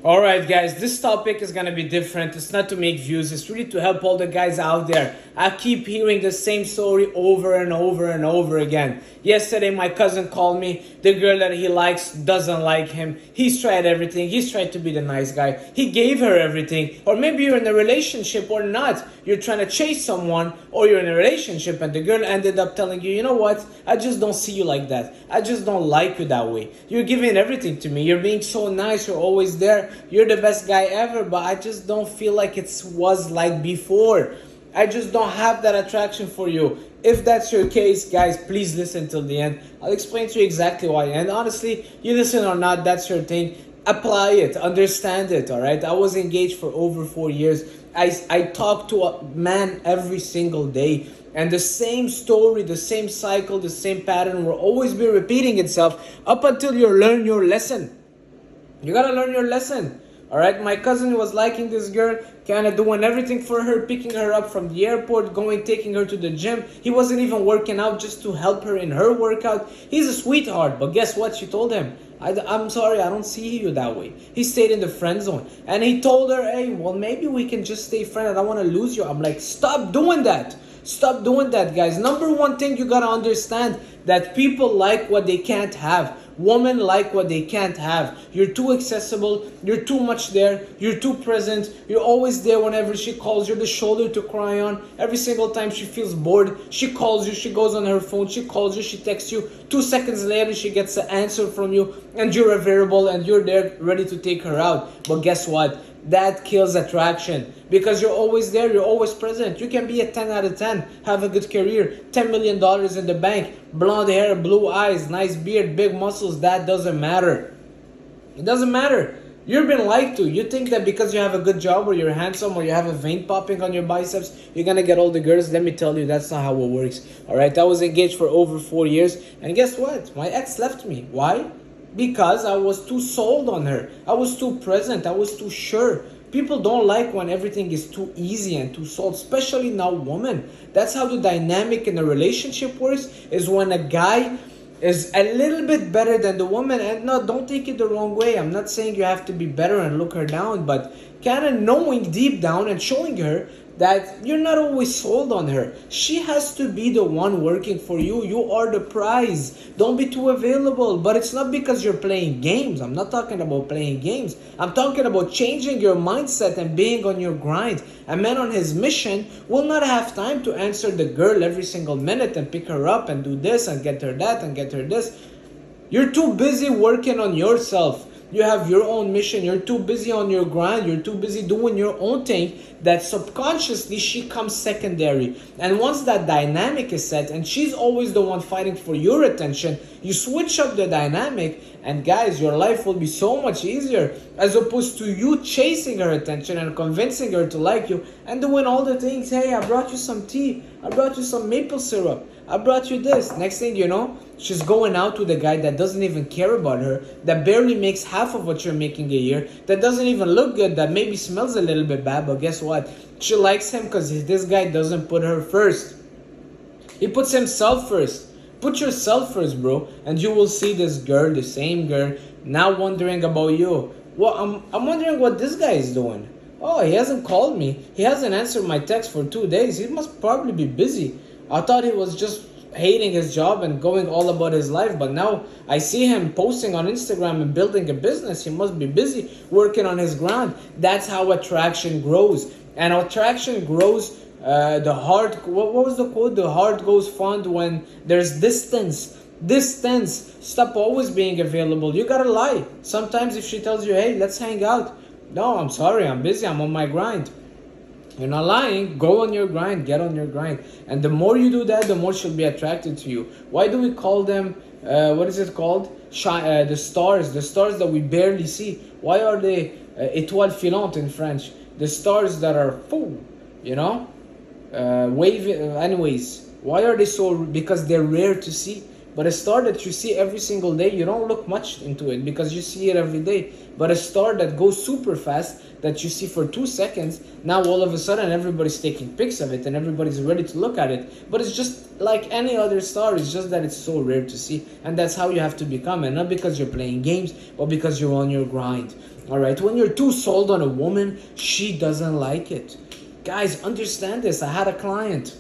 All right, guys, this topic is gonna be different. It's not to make views, it's really to help all the guys out there. I keep hearing the same story over and over and over again. Yesterday, my cousin called me. The girl that he likes doesn't like him. He's tried everything. He's tried to be the nice guy. He gave her everything. Or maybe you're in a relationship or not. You're trying to chase someone, or you're in a relationship and the girl ended up telling you, you know what? I just don't see you like that. I just don't like you that way. You're giving everything to me. You're being so nice. You're always there. You're the best guy ever, but I just don't feel like it was like before. I just don't have that attraction for you. If that's your case, guys, please listen till the end. I'll explain to you exactly why. And honestly, you listen or not, that's your thing. Apply it, understand it, all right? I was engaged for over 4 years. I talk to a man every single day. And the same story, the same cycle, the same pattern will always be repeating itself up until you learn your lesson. You gotta learn your lesson. Alright, my cousin was liking this girl, kinda doing everything for her, picking her up from the airport, going, taking her to the gym. He wasn't even working out just to help her in her workout. He's a sweetheart, but guess what? She told him, I'm sorry, I don't see you that way. He stayed in the friend zone. And he told her, hey, well, maybe we can just stay friends. I don't want to lose you. I'm like, stop doing that. Stop doing that, guys. Number one thing you gotta understand, that people like what they can't have. Women like what they can't have. You're too accessible. You're too much there. You're too present. You're always there whenever she calls. You're the shoulder to cry on. Every single time she feels bored, she calls you. She goes on her phone. She calls you. She texts you. 2 seconds later, she gets an answer from you. And you're available and you're there ready to take her out. But guess what? That kills attraction, because you're always there, you're always present. You can be a 10 out of 10, have a good career, $10 million in the bank, blonde hair, blue eyes, nice beard, big muscles. That doesn't matter. It doesn't matter. You've been lied to. You think that because you have a good job or you're handsome or you have a vein popping on your biceps, you're gonna get all the girls. Let me tell you, that's not how it works. Alright, I was engaged for over 4 years, and guess what? My ex left me. Why? Because I was too sold on her. I was too present. I was too sure. People don't like when everything is too easy and too sold, especially now women. That's how the dynamic in a relationship works, is when a guy is a little bit better than the woman. And no, don't take it the wrong way. I'm not saying you have to be better and look her down, but kind of knowing deep down and showing her that you're not always sold on her. She has to be the one working for you. You are the prize. Don't be too available. But it's not because you're playing games. I'm not talking about playing games. I'm talking about changing your mindset and being on your grind. A man on his mission will not have time to answer the girl every single minute and pick her up and do this and get her that and get her this. You're too busy working on yourself. You have your own mission. You're too busy on your grind. You're too busy doing your own thing, that subconsciously she comes secondary. And once that dynamic is set and she's always the one fighting for your attention, you switch up the dynamic, and guys, your life will be so much easier, as opposed to you chasing her attention and convincing her to like you and doing all the things. Hey, I brought you some tea. I brought you some maple syrup. I brought you this. Next thing you know, she's going out with a guy that doesn't even care about her, that barely makes half of what you're making a year, that doesn't even look good, that maybe smells a little bit bad, but guess what? She likes him because this guy doesn't put her first. He puts himself first. Put yourself first, bro, and you will see this girl, the same girl, now wondering about you. Well, I'm wondering what this guy is doing. Oh, he hasn't called me. He hasn't answered my text for 2 days. He must probably be busy. I thought he was just hating his job and going all about his life, but now I see him posting on Instagram and building a business. He must be busy working on his ground. That's how attraction grows. And attraction grows, the heart, what was the quote? The heart goes fond when there's distance. Distance. Stop always being available. You gotta lie. Sometimes if she tells you, hey, let's hang out. No, I'm sorry, I'm busy, I'm on my grind. You're not lying. Go on your grind. Get on your grind. And the more you do that, the more she'll be attracted to you. Why do we call them, what is it called? The stars. The stars that we barely see. Why are they étoiles filantes in French? The stars that are full, you know? Anyways, why are they so? Because they're rare to see. But a star that you see every single day, you don't look much into it because you see it every day. But a star that goes super fast, that you see for 2 seconds, now all of a sudden everybody's taking pics of it and everybody's ready to look at it. But it's just like any other star, it's just that it's so rare to see. And that's how you have to become, and not because you're playing games, but because you're on your grind. Alright, when you're too sold on a woman, she doesn't like it. Guys, understand this. I had a client.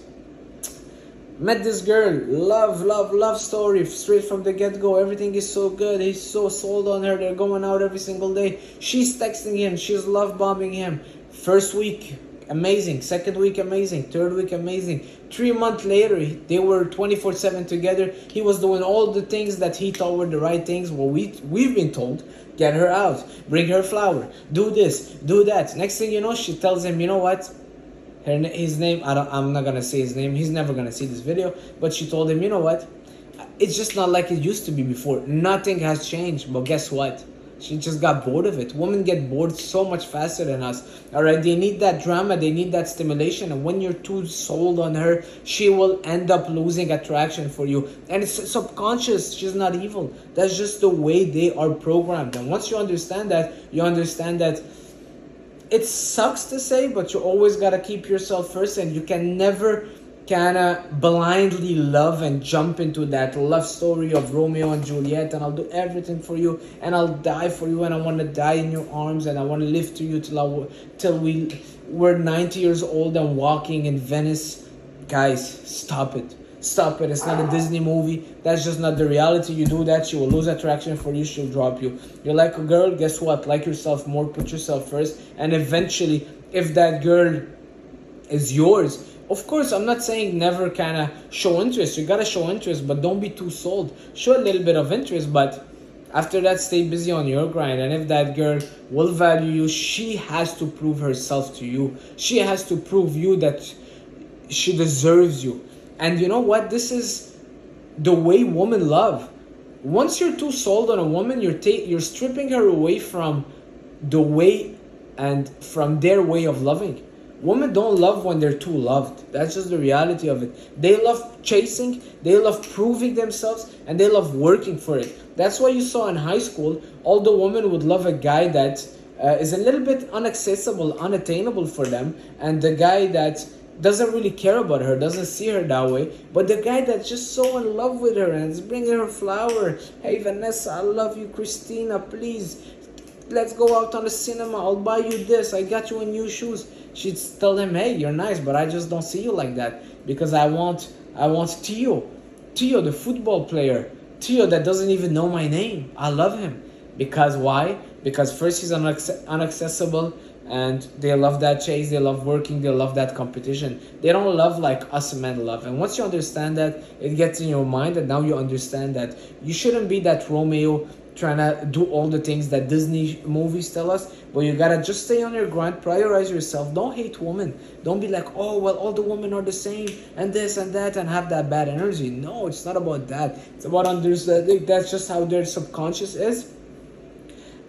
Met this girl, love story, straight from the get-go. Everything is so good. He's so sold on her. They're going out every single day. She's texting him. She's love bombing him. First week, amazing. Second week, amazing. Third week, amazing. 3 months later, they were 24/7 together. He was doing all the things that he thought were the right things. Well, we've been told, get her out, bring her flower, do this, do that. Next thing you know, she tells him, you know what? His name, I'm not gonna say his name. He's never gonna see this video. But she told him, you know what? It's just not like it used to be before. Nothing has changed. But guess what? She just got bored of it. Women get bored so much faster than us. All right, they need that drama. They need that stimulation. And when you're too sold on her, she will end up losing attraction for you. And it's subconscious. She's not evil. That's just the way they are programmed. And once you understand that, it sucks to say, but you always gotta keep yourself first, and you can never kinda blindly love and jump into that love story of Romeo and Juliet, and I'll do everything for you, and I'll die for you, and I wanna die in your arms, and I wanna live to you till we're 90 years old and walking in Venice. Guys, stop it. Stop it. It's not a Disney movie. That's just not the reality. You do that, she will lose attraction for you. She'll drop you. You like a girl? Guess what? Like yourself more. Put yourself first. And eventually, if that girl is yours, of course, I'm not saying never kind of show interest. You got to show interest, but don't be too sold. Show a little bit of interest, but after that, stay busy on your grind. And if that girl will value you, she has to prove herself to you. She has to prove you that she deserves you. And you know what? This is the way women love. Once you're too sold on a woman, you're stripping her away from the way and from their way of loving. Women don't love when they're too loved. That's just the reality of it. They love chasing, they love proving themselves, and they love working for it. That's why you saw in high school, all the women would love a guy that is a little bit inaccessible, unattainable for them, and the guy that doesn't really care about her, doesn't see her that way, but the guy that's just so in love with her and is bringing her flower. Hey Vanessa, I love you. Christina, please, let's go out on the cinema. I'll buy you this. I got you a new shoes. She'd tell him, hey, you're nice, but I just don't see you like that because I want Theo, the football player, Theo that doesn't even know my name. I love him. Because why? Because first he's inaccessible, and they love that chase, they love working, they love that competition. They don't love like us men love. And once you understand that, it gets in your mind, and now you understand that you shouldn't be that Romeo trying to do all the things that Disney movies tell us, but you gotta just stay on your grind, prioritize yourself. Don't hate women. Don't be like, oh, well, all the women are the same, and this and that, and have that bad energy. No, it's not about that. It's about understanding that's just how their subconscious is.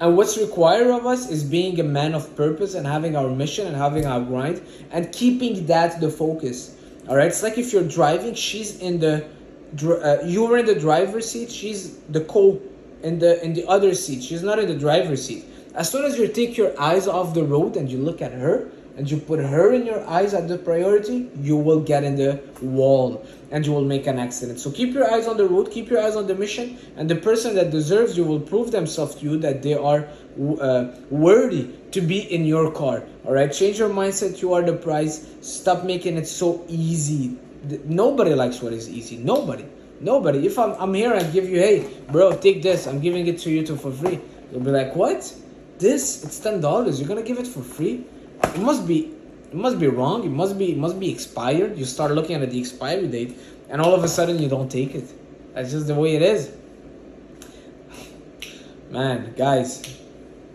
And what's required of us is being a man of purpose and having our mission and having our grind and keeping that the focus. All right, it's like if you're driving, she's in the, you're in the driver's seat, she's the in the other seat. She's not in the driver's seat. As soon as you take your eyes off the road and you look at her and you put her in your eyes at the priority, you will get in the wall and you will make an accident. So keep your eyes on the road, keep your eyes on the mission, and the person that deserves you will prove themselves to you that they are worthy to be in your car. All right, change your mindset. You are the prize. Stop making it so easy. Nobody likes what is easy. Nobody. If I'm here and give you, hey bro, take this, I'm giving it to you for free, you'll be like, what? This, it's $10, you're gonna give it for free? It must be wrong. It must be expired. You start looking at the expiry date, and all of a sudden you don't take it. That's just the way it is. Man, guys,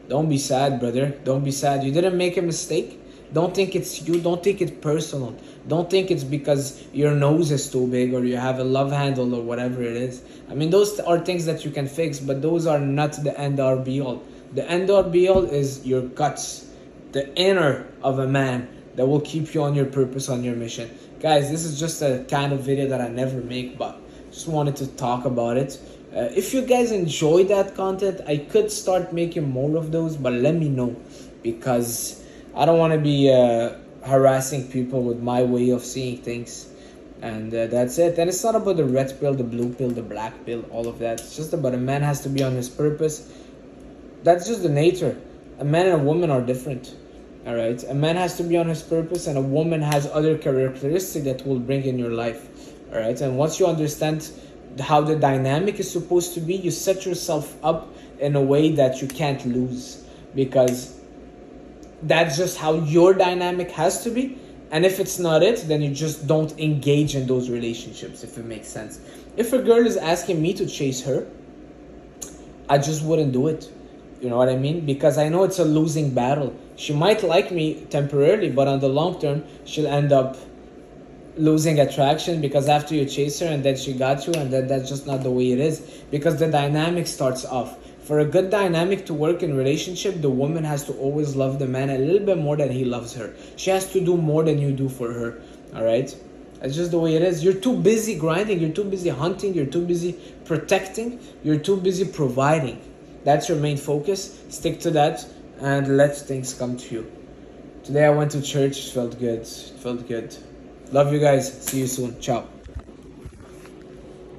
don't be sad, brother. Don't be sad. You didn't make a mistake. Don't think it's you. Don't take it personal. Don't think it's because your nose is too big or you have a love handle or whatever it is. I mean, those are things that you can fix, but those are not the end all be all. The end all be all is your guts, the inner of a man that will keep you on your purpose, on your mission. Guys, this is just a kind of video that I never make, but Just wanted to talk about it. If you guys enjoy that content, I could start making more of those, but let me know, because I don't want to be harassing people with my way of seeing things. And that's it. And it's not about the red pill, the blue pill, the black pill, all of that. It's just about a man has to be on his purpose. That's just the nature. A man and a woman are different. All right. A man has to be on his purpose, and a woman has other characteristics that will bring in your life. All right. And once you understand how the dynamic is supposed to be, you set yourself up in a way that you can't lose, because that's just how your dynamic has to be. And if it's not it, then you just don't engage in those relationships, if it makes sense. If a girl is asking me to chase her, I just wouldn't do it. You know what I mean? Because I know it's a losing battle. She might like me temporarily, but on the long term, she'll end up losing attraction, because after you chase her and then she got you, and then that's just not the way it is, because the dynamic starts off. For a good dynamic to work in relationship, the woman has to always love the man a little bit more than he loves her. She has to do more than you do for her. All right? That's just the way it is. You're too busy grinding, you're too busy hunting, you're too busy protecting, you're too busy providing. That's your main focus. Stick to that and let things come to you. Today I went to church, it felt good. It felt good. Love you guys. See you soon. Ciao.